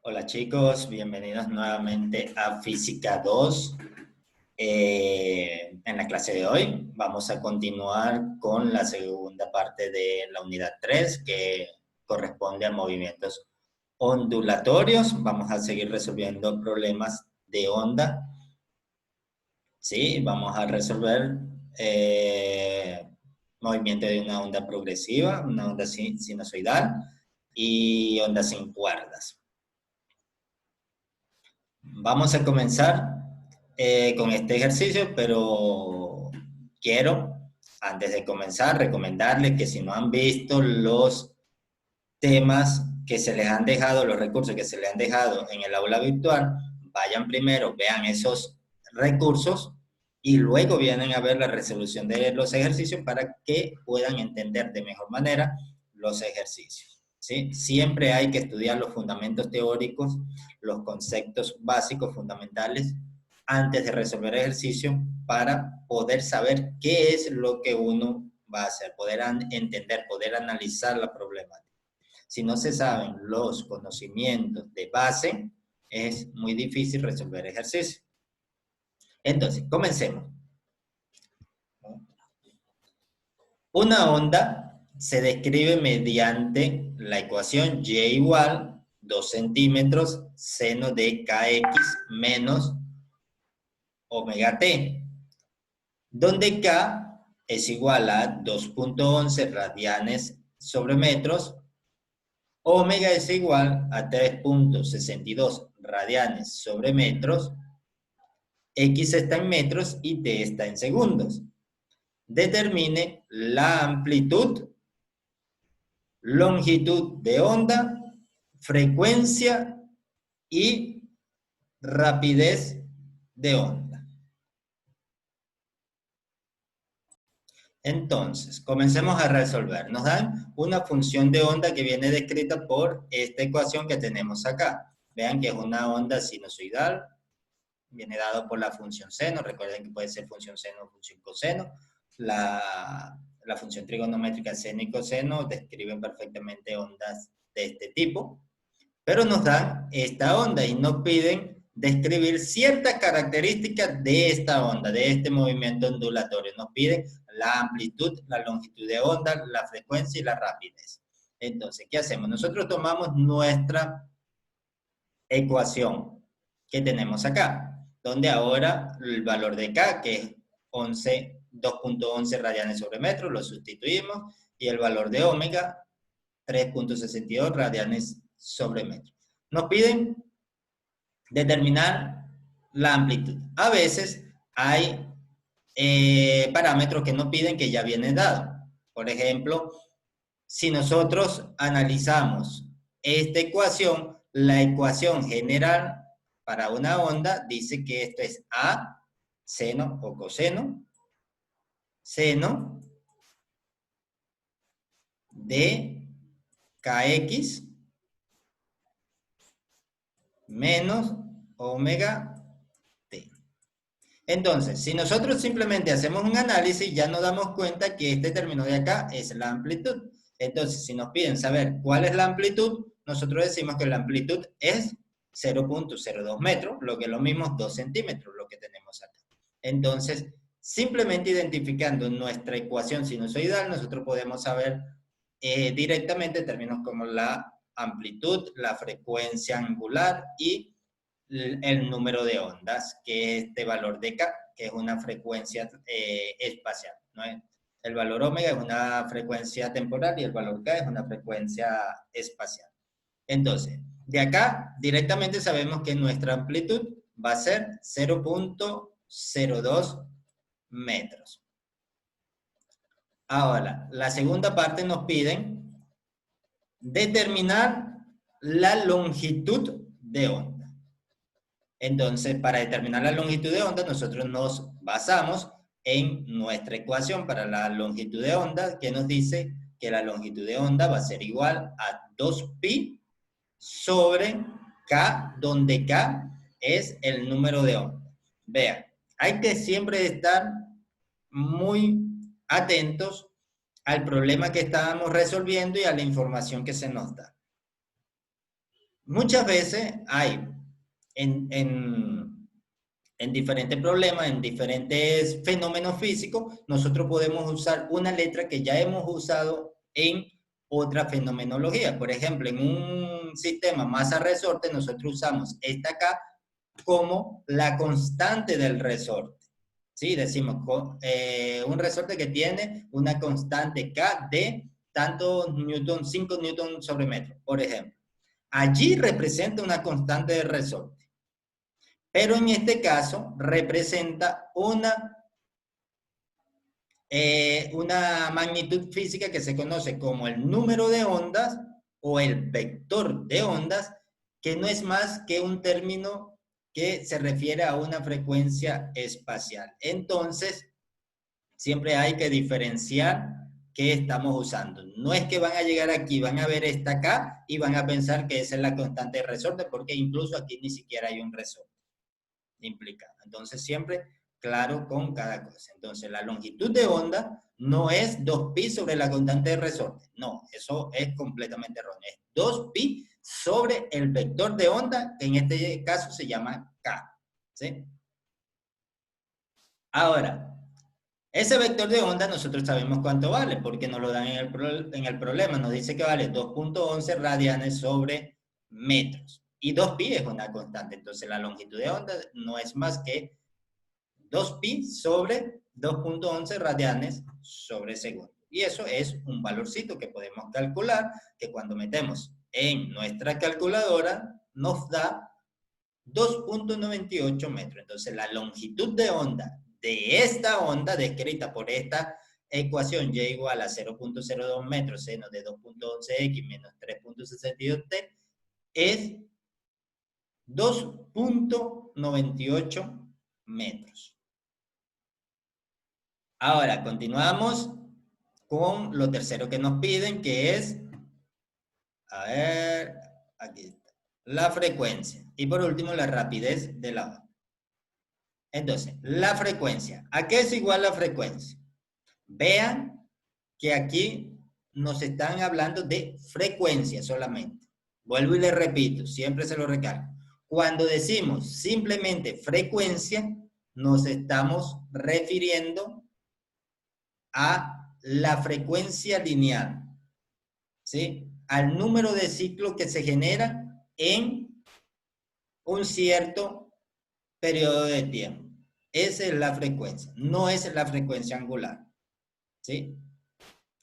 Hola chicos, bienvenidos nuevamente a Física 2. En la clase de hoy vamos a continuar con la segunda parte de la unidad 3 que corresponde a movimientos ondulatorios. Vamos a seguir resolviendo problemas de onda. Sí, vamos a resolver movimiento de una onda progresiva, una onda sinusoidal y onda sin cuerdas. Vamos a comenzar con este ejercicio, pero quiero, antes de comenzar, recomendarles que si no han visto los temas que se les han dejado, los recursos que se les han dejado en el aula virtual, vayan primero, vean esos recursos y luego vienen a ver la resolución de los ejercicios para que puedan entender de mejor manera los ejercicios. ¿Sí? Siempre hay que estudiar los fundamentos teóricos, los conceptos básicos fundamentales antes de resolver ejercicios para poder saber qué es lo que uno va a hacer, poder entender, poder analizar la problemática. Si no se saben los conocimientos de base, es muy difícil resolver ejercicios. Entonces, comencemos. Una onda se describe mediante la ecuación y igual 2 centímetros seno de kx menos omega t, donde k es igual a 2.11 radianes sobre metros, omega es igual a 3.62 radianes sobre metros, x está en metros y t está en segundos. Determine la amplitud, longitud de onda, frecuencia y rapidez de onda. Entonces, comencemos a resolver. Nos dan una función de onda que viene descrita por esta ecuación que tenemos acá. Vean que es una onda sinusoidal, viene dado por la función seno. Recuerden que puede ser función seno o función coseno. La función trigonométrica seno y coseno describen perfectamente ondas de este tipo, pero nos dan esta onda y nos piden describir ciertas características de esta onda, de este movimiento ondulatorio. Nos piden la amplitud, la longitud de onda, la frecuencia y la rapidez. Entonces, ¿qué hacemos? Nosotros tomamos nuestra ecuación que tenemos acá, donde ahora el valor de K, que es 2.11 radianes sobre metro, lo sustituimos, y el valor de omega, 3.62 radianes sobre metro. Nos piden determinar la amplitud. A veces hay parámetros que nos piden que ya vienen dados. Por ejemplo, si nosotros analizamos esta ecuación, la ecuación general para una onda dice que esto es A, seno o coseno, seno de kx menos omega t. Entonces, si nosotros simplemente hacemos un análisis, ya nos damos cuenta que este término de acá es la amplitud. Entonces, si nos piden saber cuál es la amplitud, nosotros decimos que la amplitud es 0.02 metros, lo que es lo mismo 2 centímetros, lo que tenemos acá. Entonces, simplemente identificando nuestra ecuación sinusoidal, nosotros podemos saber directamente términos como la amplitud, la frecuencia angular y el número de ondas, que es este valor de K, que es una frecuencia espacial, ¿no? El valor omega es una frecuencia temporal y el valor K es una frecuencia espacial. Entonces, de acá directamente sabemos que nuestra amplitud va a ser 0.02 metros. Ahora, la segunda parte nos piden determinar la longitud de onda. Entonces, para determinar la longitud de onda, nosotros nos basamos en nuestra ecuación para la longitud de onda, que nos dice que la longitud de onda va a ser igual a 2pi sobre K, donde K es el número de onda. Vean, hay que siempre estar muy atentos al problema que estábamos resolviendo y a la información que se nos da. muchas veces hay en diferentes problemas, en diferentes fenómenos físicos, nosotros podemos usar una letra que ya hemos usado en otra fenomenología. Por ejemplo, en un sistema masa-resorte, nosotros usamos esta K como la constante del resorte. ¿Sí? Decimos, un resorte que tiene una constante K de tanto newton, 5 newton sobre metro, por ejemplo. Allí representa una constante de resorte. Pero en este caso representa una magnitud física que se conoce como el número de ondas o el vector de ondas, que no es más que un término que se refiere a una frecuencia espacial. Entonces, siempre hay que diferenciar qué estamos usando. No es que van a llegar aquí, van a ver esta acá y van a pensar que esa es la constante de resorte, porque incluso aquí ni siquiera hay un resorte implicado. Entonces, siempre claro con cada cosa. Entonces, la longitud de onda no es 2pi sobre la constante de resorte. No, eso es completamente erróneo. Es 2pi sobre el vector de onda, que en este caso se llama K. ¿Sí? Ahora, ese vector de onda nosotros sabemos cuánto vale, porque nos lo dan en el problema. Nos dice que vale 2.11 radianes sobre metros. Y 2pi es una constante. Entonces la longitud de onda no es más que 2pi sobre 2.11 radianes sobre segundo. Y eso es un valorcito que podemos calcular, que cuando metemos en nuestra calculadora nos da 2.98 metros. Entonces la longitud de onda de esta onda descrita por esta ecuación y igual a 0.02 metros seno de 2.11x menos 3.62t es 2.98 metros. Ahora continuamos con lo tercero que nos piden, que es, a ver, aquí está, la frecuencia. Y por último, la rapidez de la onda. Entonces, la frecuencia. ¿A qué es igual la frecuencia? Vean que aquí nos están hablando de frecuencia solamente. Vuelvo y les repito, siempre se lo recalco. Cuando decimos simplemente frecuencia, nos estamos refiriendo a la frecuencia lineal, ¿sí? Al número de ciclos que se generan en un cierto periodo de tiempo. Esa es la frecuencia, no es la frecuencia angular, ¿sí?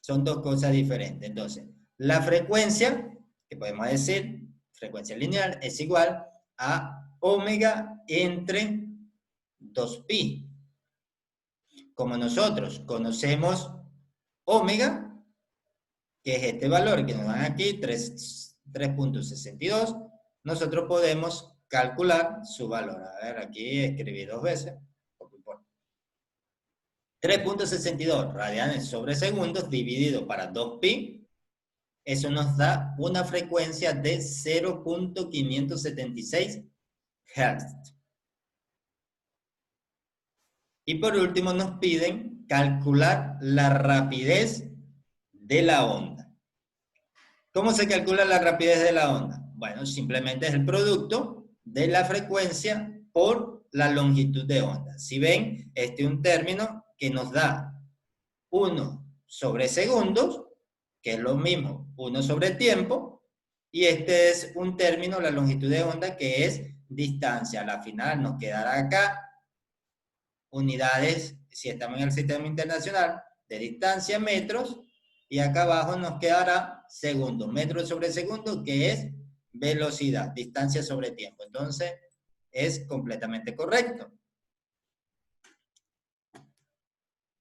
Son dos cosas diferentes. Entonces, la frecuencia, que podemos decir, frecuencia lineal, es igual a omega entre 2pi. Como nosotros conocemos omega, que es este valor que nos dan aquí, 3.62, nosotros podemos calcular su valor. A ver, aquí escribí 2 veces. 3.62 radianes sobre segundos dividido para 2pi, eso nos da una frecuencia de 0.576 Hz. Y por último nos piden calcular la rapidez de la onda. ¿Cómo se calcula la rapidez de la onda? Bueno, simplemente es el producto de la frecuencia por la longitud de onda. Si ven, este es un término que nos da 1 sobre segundos, que es lo mismo, 1 sobre tiempo, y este es un término, la longitud de onda, que es distancia. A la final nos quedará acá unidades, si estamos en el sistema internacional, de distancia, metros, y acá abajo nos quedará segundos, metros sobre segundo, que es velocidad, distancia sobre tiempo. Entonces, es completamente correcto.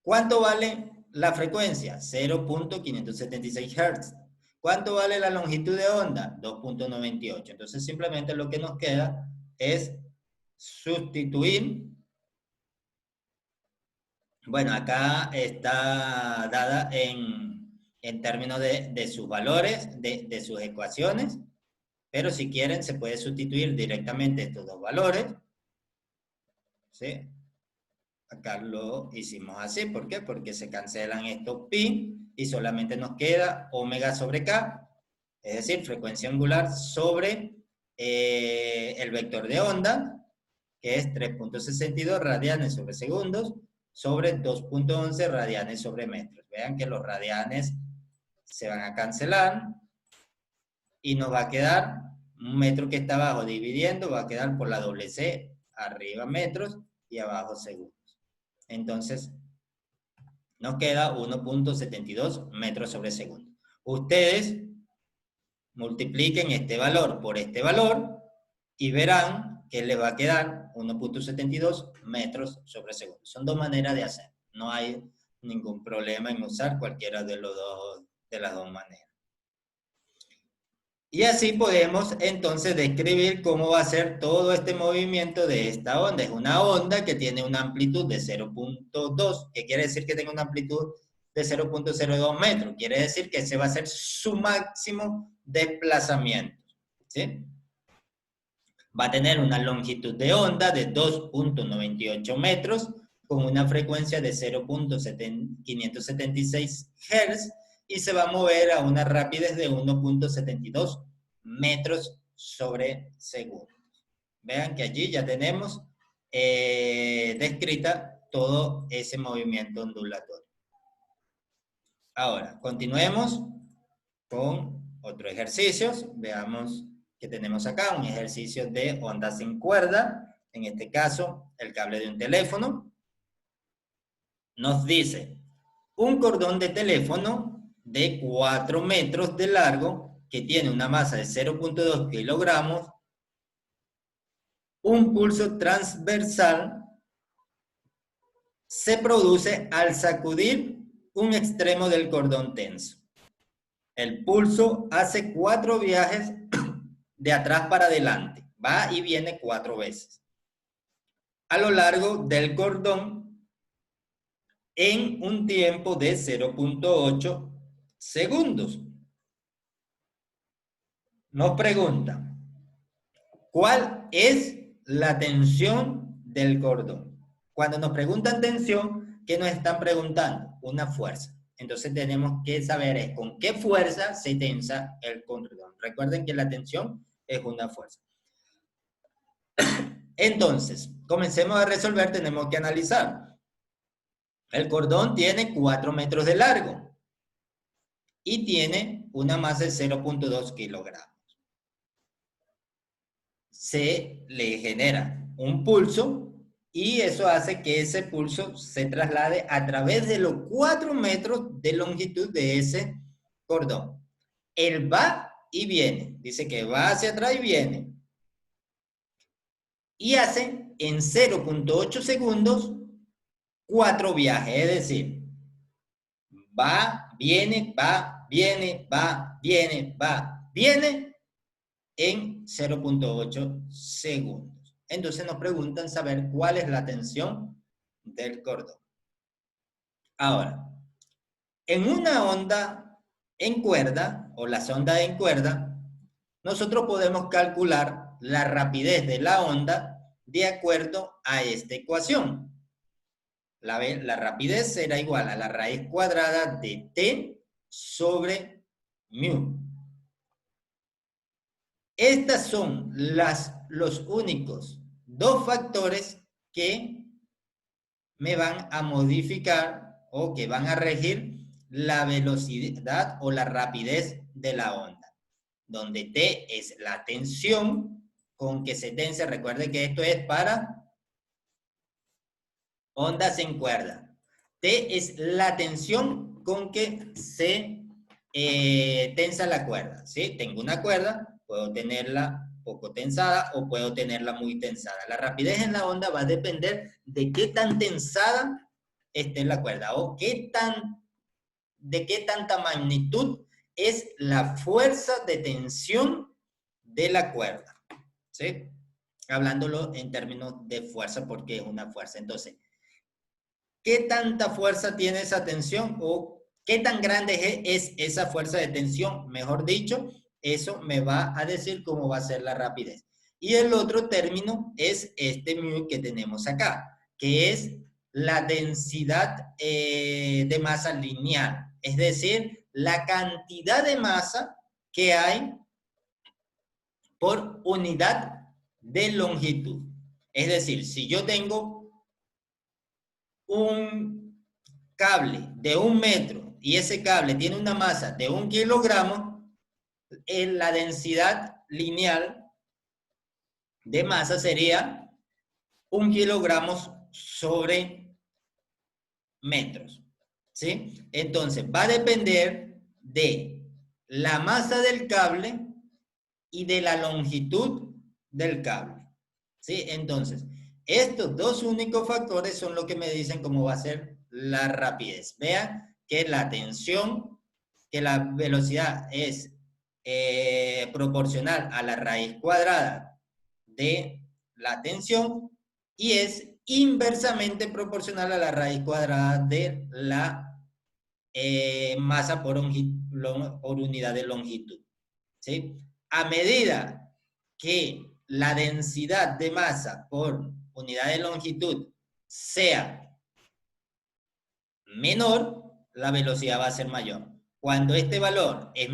¿Cuánto vale la frecuencia? 0.576 Hz. ¿Cuánto vale la longitud de onda? 2.98. Entonces, simplemente lo que nos queda es sustituir. Bueno, acá está dada en términos de sus valores, de sus ecuaciones, pero si quieren se puede sustituir directamente estos dos valores, ¿sí? Acá lo hicimos así, ¿por qué? Porque se cancelan estos pi y solamente nos queda omega sobre k, es decir, frecuencia angular sobre el vector de onda, que es 3.62 radianes sobre segundos, sobre 2.11 radianes sobre metros. Vean que los radianes se van a cancelar y nos va a quedar un metro que está abajo dividiendo, va a quedar por la doble C, arriba metros y abajo segundos. Entonces, nos queda 1.72 metros sobre segundo. Ustedes multipliquen este valor por este valor y verán que les va a quedar 1.72 metros sobre segundo. Son dos maneras de hacer. No hay ningún problema en usar cualquiera de las dos maneras. Y así podemos entonces describir cómo va a ser todo este movimiento de esta onda. Es una onda que tiene una amplitud de 0.2, que quiere decir que tenga una amplitud de 0.02 metros. Quiere decir que ese va a ser su máximo desplazamiento, ¿sí? Va a tener una longitud de onda de 2.98 metros con una frecuencia de 0.576 Hz y se va a mover a una rapidez de 1.72 metros sobre segundo. Vean que allí ya tenemos descrita todo ese movimiento ondulatorio. Ahora, continuemos con otros ejercicios. Veamos que tenemos acá un ejercicio de ondas en cuerda, en este caso el cable de un teléfono. Nos dice, un cordón de teléfono de 4 metros de largo que tiene una masa de 0.2 kilogramos, un pulso transversal se produce al sacudir un extremo del cordón tenso. El pulso hace 4 viajes de atrás para adelante, va y viene 4 veces a lo largo del cordón en un tiempo de 0.8 segundos. Nos preguntan, ¿cuál es la tensión del cordón? Cuando nos preguntan tensión, ¿qué nos están preguntando? Una fuerza. Entonces tenemos que saber con qué fuerza se tensa el cordón. Recuerden que la tensión es una fuerza. Entonces, comencemos a resolver, tenemos que analizar. El cordón tiene 4 metros de largo y tiene una masa de 0.2 kilogramos. Se le genera un pulso y eso hace que ese pulso se traslade a través de los 4 metros de longitud de ese cordón. Él va y viene, dice que va hacia atrás y viene. Y hace en 0.8 segundos 4 viajes, es decir, va, viene, va, viene, va, viene, va, viene en 0.8 segundos. Entonces nos preguntan saber cuál es la tensión del cordón. Ahora, en una onda en cuerda, o las ondas en cuerda, nosotros podemos calcular la rapidez de la onda de acuerdo a esta ecuación. La rapidez será igual a la raíz cuadrada de t sobre mu. Estas son los únicos dos factores que me van a modificar o que van a regir la velocidad o la rapidez de la onda. Donde T es la tensión con que se tensa. Recuerden que esto es para ondas en cuerda. T es la tensión con que se tensa la cuerda. ¿Sí? Tengo una cuerda, puedo tenerla poco tensada o puedo tenerla muy tensada. La rapidez en la onda va a depender de qué tan tensada esté la cuerda o de qué tanta magnitud es la fuerza de tensión de la cuerda. ¿Sí? Hablándolo en términos de fuerza porque es una fuerza. Entonces, ¿qué tanta fuerza tiene esa tensión o qué tan grande es esa fuerza de tensión? Mejor dicho, eso me va a decir cómo va a ser la rapidez. Y el otro término es este mu que tenemos acá, que es la densidad de masa lineal, es decir, la cantidad de masa que hay por unidad de longitud. Es decir, si yo tengo un cable de 1 metro y ese cable tiene una masa de 1 kilogramo, en la densidad lineal de masa sería 1 kilogramo sobre metros. ¿Sí? Entonces, va a depender de la masa del cable y de la longitud del cable. ¿Sí? Entonces, estos dos únicos factores son los que me dicen cómo va a ser la rapidez. Vean que la tensión, que la velocidad es proporcional a la raíz cuadrada de la tensión y es inversamente proporcional a la raíz cuadrada de la masa por unidad de longitud. ¿Sí? A medida que la densidad de masa por unidad de longitud sea menor, la velocidad va a ser mayor. Cuando este valor es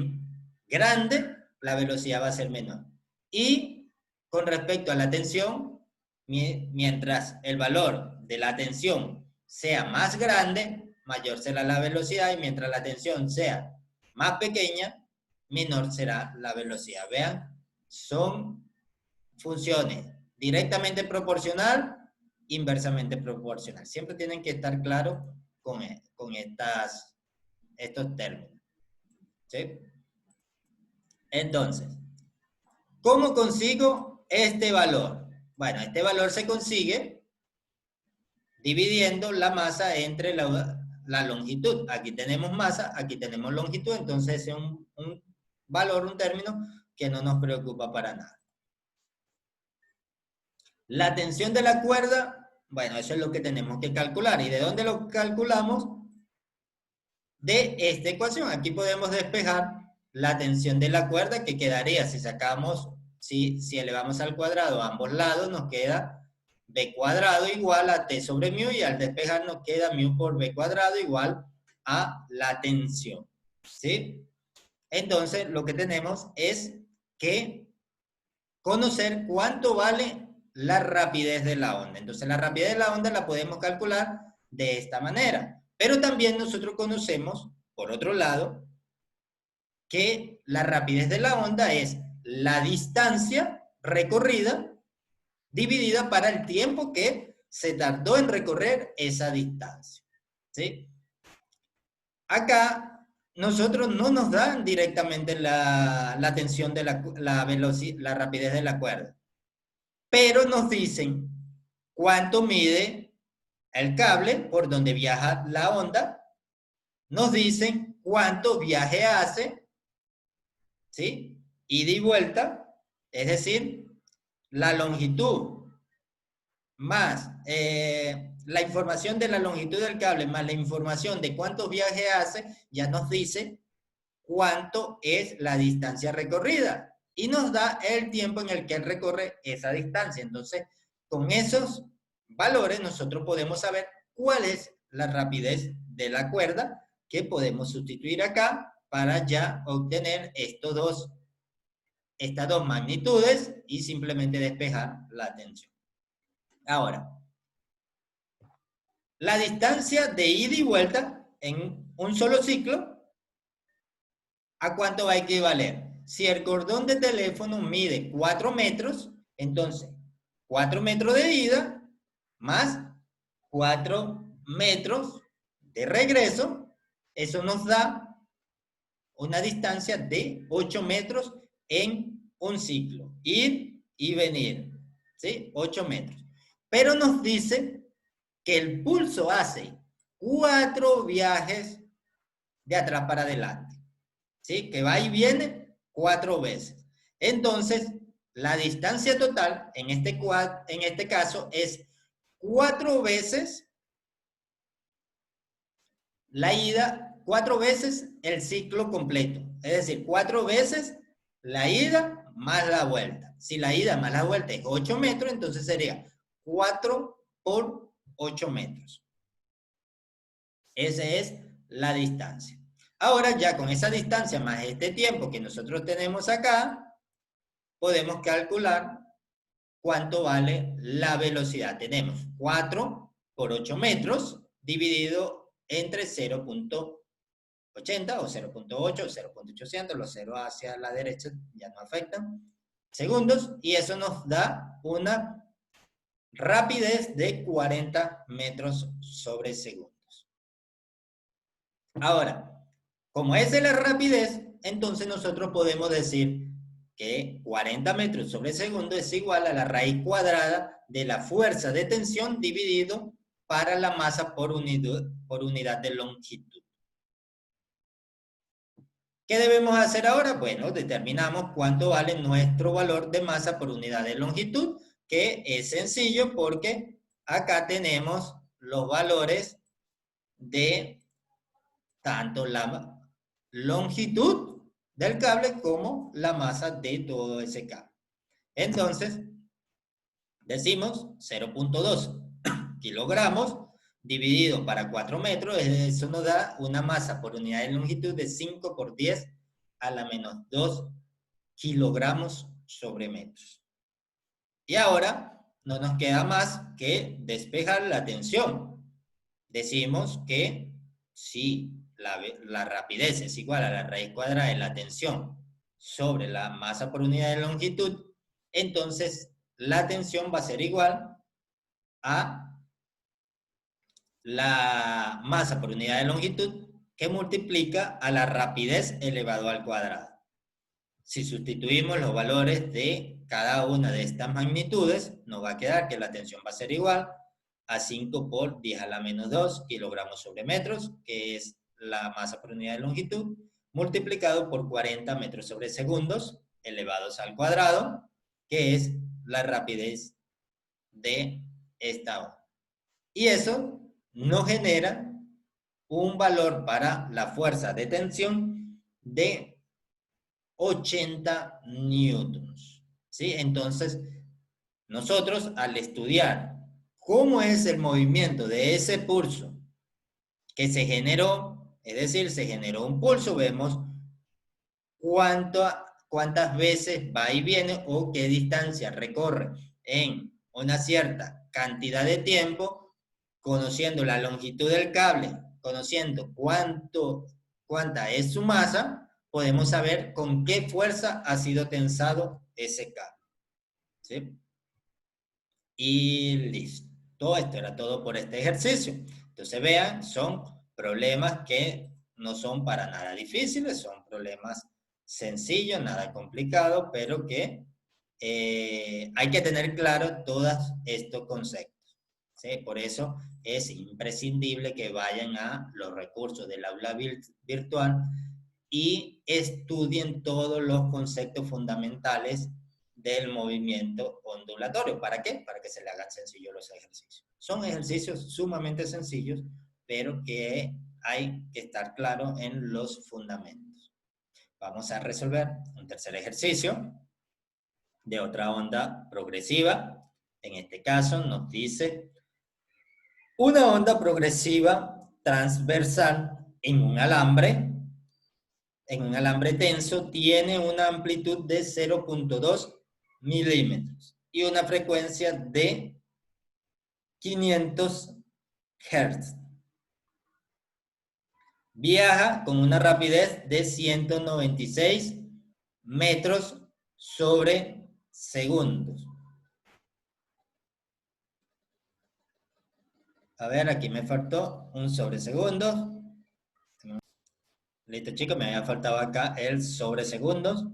grande, la velocidad va a ser menor. Y con respecto a la tensión, mientras el valor de la tensión sea más grande, mayor será la velocidad, y mientras la tensión sea más pequeña, menor será la velocidad. Vean, son funciones directamente proporcional, inversamente proporcional. Siempre tienen que estar claros con estos términos. ¿Sí? Entonces, ¿cómo consigo este valor? Bueno, este valor se consigue dividiendo la masa entre la longitud. Aquí tenemos masa, aquí tenemos longitud, entonces es un valor, un término que no nos preocupa para nada. La tensión de la cuerda, bueno, eso es lo que tenemos que calcular. ¿Y de dónde lo calculamos? De esta ecuación. Aquí podemos despejar la tensión de la cuerda, que quedaría, si sacamos, si elevamos al cuadrado a ambos lados, nos queda b cuadrado igual a t sobre mu, y al despejar nos queda mu por b cuadrado igual a la tensión. ¿Sí? Entonces, lo que tenemos es que conocer cuánto vale la rapidez de la onda. Entonces, la rapidez de la onda la podemos calcular de esta manera. Pero también nosotros conocemos, por otro lado, que la rapidez de la onda es la distancia recorrida dividida para el tiempo que se tardó en recorrer esa distancia. ¿Sí? Acá nosotros no nos dan directamente la tensión de la rapidez de la cuerda, pero nos dicen cuánto mide el cable por donde viaja la onda, nos dicen cuánto viaje hace, ¿sí? Ida y vuelta, es decir, la longitud más la información de la longitud del cable más la información de cuántos viajes hace, ya nos dice cuánto es la distancia recorrida y nos da el tiempo en el que él recorre esa distancia. Entonces, con esos valores nosotros podemos saber cuál es la rapidez de la cuerda, que podemos sustituir acá para ya obtener estas dos magnitudes y simplemente despejar la tensión. Ahora, la distancia de ida y vuelta en un solo ciclo, ¿a cuánto va a equivaler? Si el cordón de teléfono mide 4 metros, entonces 4 metros de ida más 4 metros de regreso, eso nos da una distancia de 8 metros en un ciclo. Ir y venir, ¿sí? 8 metros. Pero nos dice que el pulso hace 4 viajes de atrás para adelante, ¿sí? Que va y viene 4 veces. Entonces, la distancia total en este caso es 4 veces la ida, 4 veces el ciclo completo. Es decir, 4 veces la ida más la vuelta. Si la ida más la vuelta es 8 metros, entonces sería 4 por 8 metros. Esa es la distancia. Ahora ya con esa distancia más este tiempo que nosotros tenemos acá, podemos calcular cuánto vale la velocidad. Tenemos 4 por 8 metros dividido entre 0.80 o 0.8 o 0.800, los ceros hacia la derecha ya no afectan, segundos, y eso nos da una rapidez de 40 metros sobre segundos. Ahora, como esa es la rapidez, entonces nosotros podemos decir que 40 metros sobre segundo es igual a la raíz cuadrada de la fuerza de tensión dividido para la masa por unidad de longitud. ¿Qué debemos hacer ahora? Bueno, determinamos cuánto vale nuestro valor de masa por unidad de longitud, que es sencillo porque acá tenemos los valores de tanto la longitud del cable como la masa de todo ese cable. Entonces, decimos 0.2 kilogramos dividido para 4 metros, eso nos da una masa por unidad de longitud de 5 por 10 a la menos 2 kilogramos sobre metros. Y ahora no nos queda más que despejar la tensión. Decimos que si la rapidez es igual a la raíz cuadrada de la tensión sobre la masa por unidad de longitud, entonces la tensión va a ser igual a la masa por unidad de longitud que multiplica a la rapidez elevado al cuadrado. Si sustituimos los valores de cada una de estas magnitudes, nos va a quedar que la tensión va a ser igual a 5 por 10 a la menos 2 kilogramos sobre metros, que es la masa por unidad de longitud, multiplicado por 40 metros sobre segundos, elevados al cuadrado, que es la rapidez de esta onda. Y eso nos genera un valor para la fuerza de tensión de 80 newtons. ¿Sí? Entonces, nosotros al estudiar cómo es el movimiento de ese pulso que se generó, es decir, se generó un pulso, vemos cuántas veces va y viene o qué distancia recorre en una cierta cantidad de tiempo, conociendo la longitud del cable, conociendo cuánta es su masa, podemos saber con qué fuerza ha sido tensado ese cable. ¿Sí? Y listo. Todo esto era todo por este ejercicio. Entonces vean, son problemas que no son para nada difíciles, son problemas sencillos, nada complicado, pero que hay que tener claro todos estos conceptos. ¿Sí? Por eso es imprescindible que vayan a los recursos del aula virtual y estudien todos los conceptos fundamentales del movimiento ondulatorio. ¿Para qué? Para que se le hagan sencillos los ejercicios. Son ejercicios sumamente sencillos, pero que hay que estar claro en los fundamentos. Vamos a resolver un tercer ejercicio de otra onda progresiva. En este caso nos dice una onda progresiva transversal en un alambre tenso tiene una amplitud de 0.2 milímetros y una frecuencia de 500 Hz. Viaja con una rapidez de 196 metros sobre segundos. A ver, aquí me faltó un sobre segundos. Listo, chicos, me había faltado acá el sobre segundos.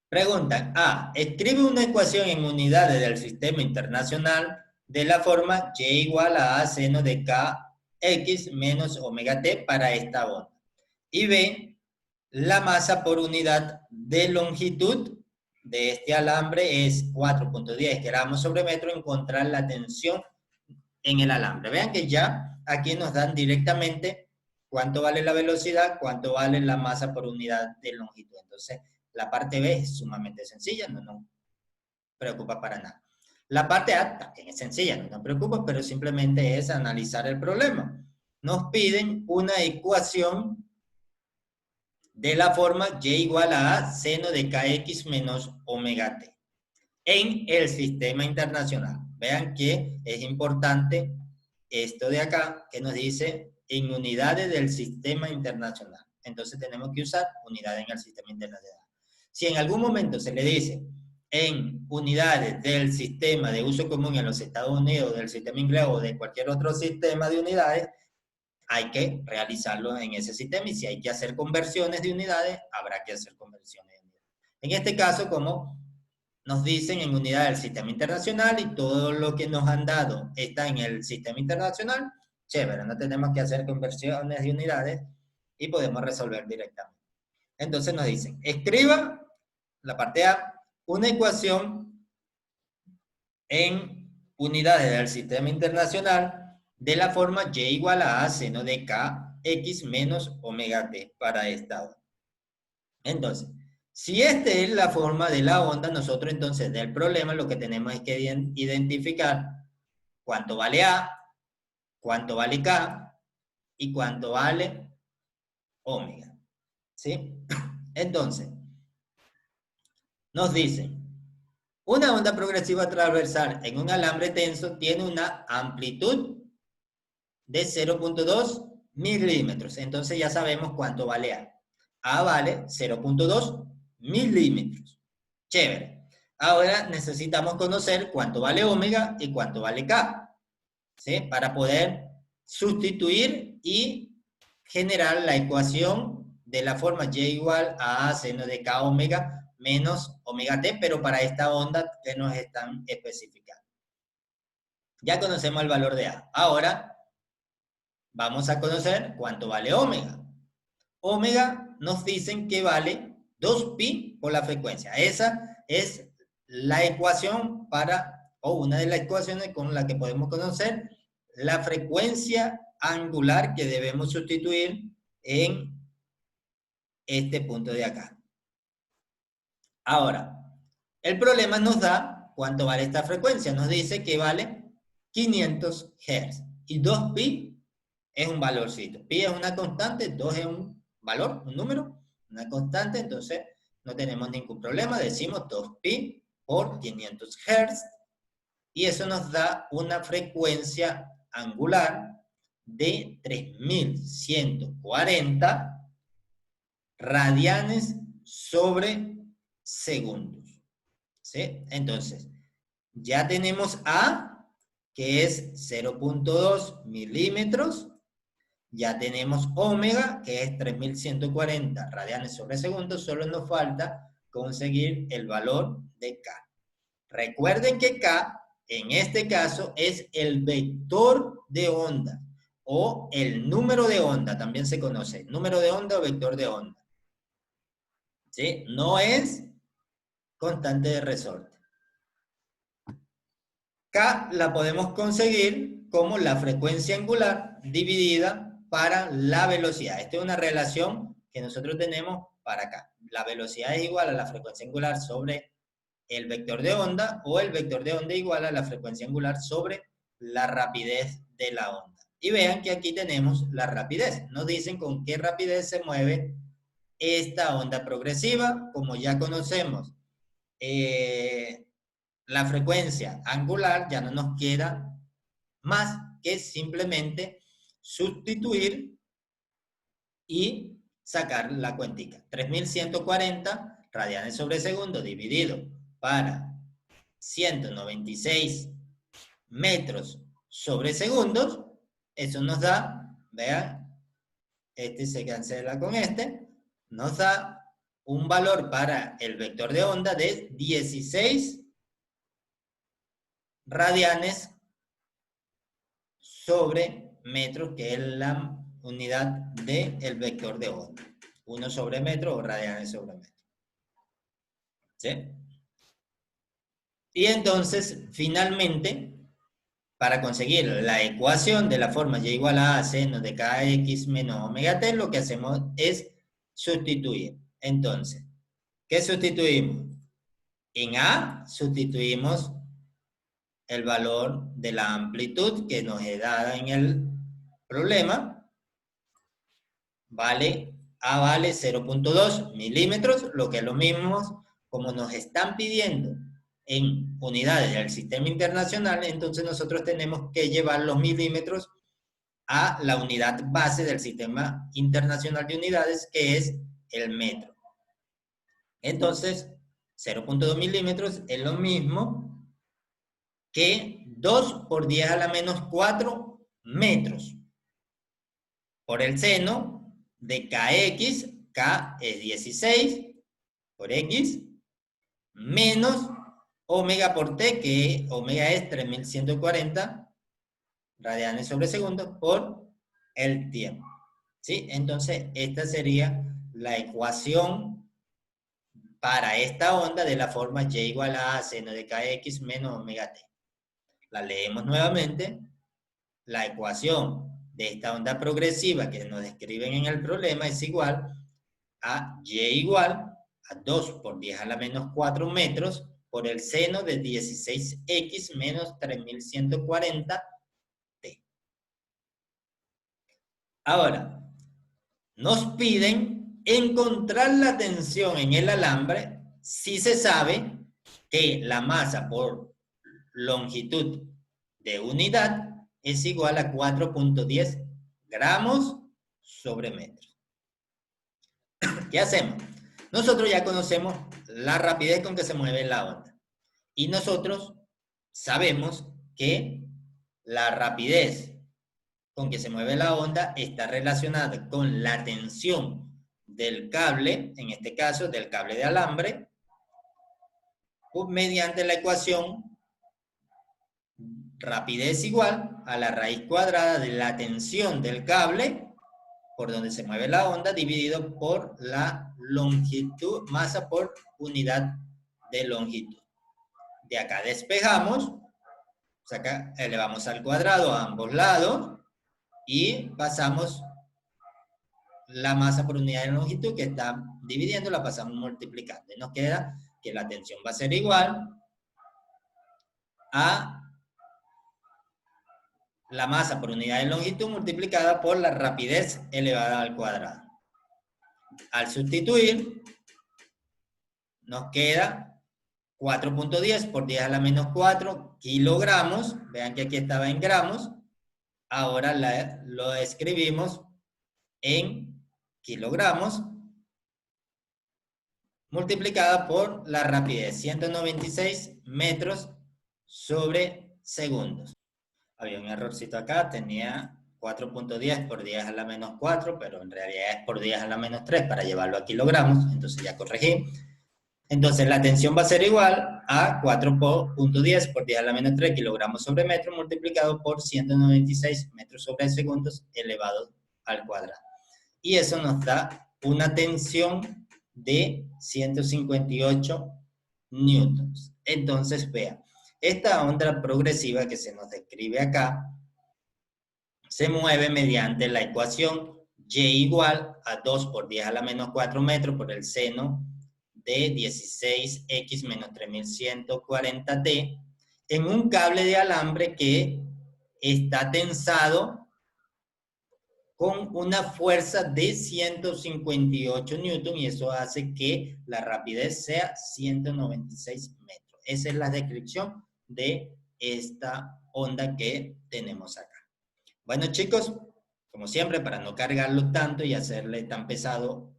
Pregunta A. Escribe una ecuación en unidades del sistema internacional de la forma y igual a A seno de kx menos omega t para esta onda. Y B. La masa por unidad de longitud de este alambre es 4.10 gramos sobre metro. Encontrar la tensión en el alambre. Vean que ya aquí nos dan directamente cuánto vale la velocidad, cuánto vale la masa por unidad de longitud. Entonces, la parte B es sumamente sencilla, no nos preocupa para nada. La parte A también es sencilla, no nos preocupa, pero simplemente es analizar el problema. Nos piden una ecuación de la forma y igual a seno de kx menos omega t en el sistema internacional. Vean que es importante esto de acá que nos dice en unidades del sistema internacional. Entonces tenemos que usar unidades en el sistema internacional. Si en algún momento se le dice en unidades del sistema de uso común en los Estados Unidos, del sistema inglés o de cualquier otro sistema de unidades, hay que realizarlo en ese sistema, y si hay que hacer conversiones de unidades, habrá que hacer conversiones de unidades. En este caso, como nos dicen en unidad del sistema internacional y todo lo que nos han dado está en el sistema internacional, chévere, no tenemos que hacer conversiones de unidades y podemos resolver directamente. Entonces nos dicen, escriba la parte A, una ecuación en unidades del sistema internacional de la forma y igual a seno de kx menos omega t para esta onda. Entonces, si esta es la forma de la onda, nosotros entonces del problema lo que tenemos es que identificar cuánto vale A, cuánto vale K y cuánto vale omega. ¿Sí? Entonces, nos dicen, una onda progresiva transversal en un alambre tenso tiene una amplitud de 0.2 milímetros. Entonces ya sabemos cuánto vale A. A vale 0.2 milímetros. Chévere. Ahora necesitamos conocer cuánto vale omega y cuánto vale K, ¿sí? Para poder sustituir y generar la ecuación de la forma y igual a seno de K omega menos omega t, pero para esta onda que nos están especificando. Ya conocemos el valor de A. Ahora vamos a conocer cuánto vale omega. Omega nos dicen que vale 2pi por la frecuencia. Esa es la ecuación o una de las ecuaciones con la que podemos conocer la frecuencia angular que debemos sustituir en este punto de acá. Ahora, el problema nos da cuánto vale esta frecuencia. Nos dice que vale 500 Hz. Y 2pi es un valorcito. Pi es una constante, 2 es un valor, un número, una constante, entonces no tenemos ningún problema. Decimos 2pi por 500 Hz y eso nos da una frecuencia angular de 3140 radianes sobre segundos. ¿Sí? Entonces, ya tenemos A, que es 0.2 milímetros. Ya tenemos omega, que es 3140 radianes sobre segundo. Solo nos falta conseguir el valor de K. Recuerden que K, en este caso, es el vector de onda o el número de onda, también se conoce, número de onda o vector de onda. ¿Sí? No es constante de resorte. K la podemos conseguir como la frecuencia angular dividida para la velocidad. Esta es una relación que nosotros tenemos para acá. La velocidad es igual a la frecuencia angular sobre el vector de onda, o el vector de onda igual a la frecuencia angular sobre la rapidez de la onda. Y vean que aquí tenemos la rapidez. Nos dicen con qué rapidez se mueve esta onda progresiva. Como ya conocemos la frecuencia angular, ya no nos queda más que simplemente sustituir y sacar la cuentica. 3140 radianes sobre segundo dividido para 196 metros sobre segundos, eso nos da, vean, este se cancela con este, nos da un valor para el vector de onda de 16 radianes sobre metro, que es la unidad del vector de onda. 1 sobre metro o radianes sobre metro. ¿Sí? Y entonces, finalmente, para conseguir la ecuación de la forma y igual a seno de kx menos omega t, lo que hacemos es sustituir. Entonces, ¿qué sustituimos? En A sustituimos el valor de la amplitud que nos es dada en el problema, vale A vale 0.2 milímetros, lo que es lo mismo, como nos están pidiendo en unidades del sistema internacional, entonces nosotros tenemos que llevar los milímetros a la unidad base del sistema internacional de unidades, que es el metro. Entonces, 0.2 milímetros es lo mismo que 2 por 10 a la menos 4 metros por el seno de kx, k es 16 por x, menos omega por t, que omega es 3140 radianes sobre segundo por el tiempo. ¿Sí? Entonces, esta sería la ecuación para esta onda de la forma y igual a seno de kx menos omega t. La leemos nuevamente. La ecuación de esta onda progresiva que nos describen en el problema es igual a y igual a 2 por 10 a la menos 4 metros por el seno de 16x menos 3140 t. Ahora, nos piden encontrar la tensión en el alambre si se sabe que la masa por longitud de unidad es igual a 4.10 gramos sobre metro. ¿Qué hacemos? Nosotros ya conocemos la rapidez con que se mueve la onda. Y nosotros sabemos que la rapidez con que se mueve la onda está relacionada con la tensión del cable, en este caso del cable de alambre, mediante la ecuación rapidez igual a la raíz cuadrada de la tensión del cable por donde se mueve la onda dividido por la longitud, masa por unidad de longitud. De acá despejamos, acá elevamos al cuadrado a ambos lados y pasamos la masa por unidad de longitud que está dividiendo, la pasamos multiplicando. Y nos queda que la tensión va a ser igual a la masa por unidad de longitud multiplicada por la rapidez elevada al cuadrado. Al sustituir, nos queda 4.10 por 10 a la menos 4 kilogramos. Vean que aquí estaba en gramos. Ahora lo escribimos en kilogramos multiplicada por la rapidez, 196 metros sobre segundos. Había un errorcito acá, tenía 4.10 por 10 a la menos 4, pero en realidad es por 10 a la menos 3 para llevarlo a kilogramos, entonces ya corregí. Entonces la tensión va a ser igual a 4.10 por 10 a la menos 3 kilogramos sobre metro multiplicado por 196 metros sobre segundos elevado al cuadrado. Y eso nos da una tensión de 158 newtons. Entonces, vean, esta onda progresiva que se nos describe acá se mueve mediante la ecuación y igual a 2 por 10 a la menos 4 metros por el seno de 16x menos 3140t en un cable de alambre que está tensado con una fuerza de 158 newton y eso hace que la rapidez sea 196 metros. Esa es la descripción de esta onda que tenemos acá. Bueno, chicos, como siempre, para no cargarlo tanto y hacerle tan pesado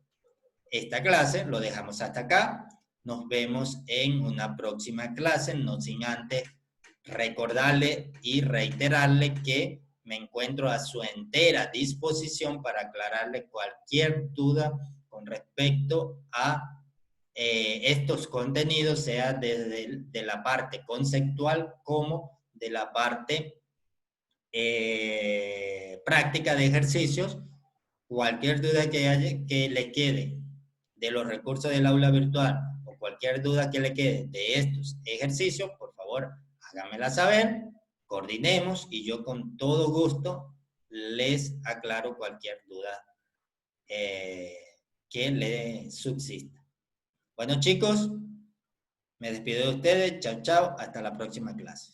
esta clase, lo dejamos hasta acá. Nos vemos en una próxima clase, no sin antes recordarle y reiterarle que me encuentro a su entera disposición para aclararle cualquier duda con respecto a estos contenidos, sea desde de la parte conceptual como de la parte práctica de ejercicios. Cualquier duda que le quede de los recursos del aula virtual o cualquier duda que le quede de estos ejercicios, por favor, háganmela saber, coordinemos y yo con todo gusto les aclaro cualquier duda que le subsista. Bueno, chicos, me despido de ustedes. Chao, chao. Hasta la próxima clase.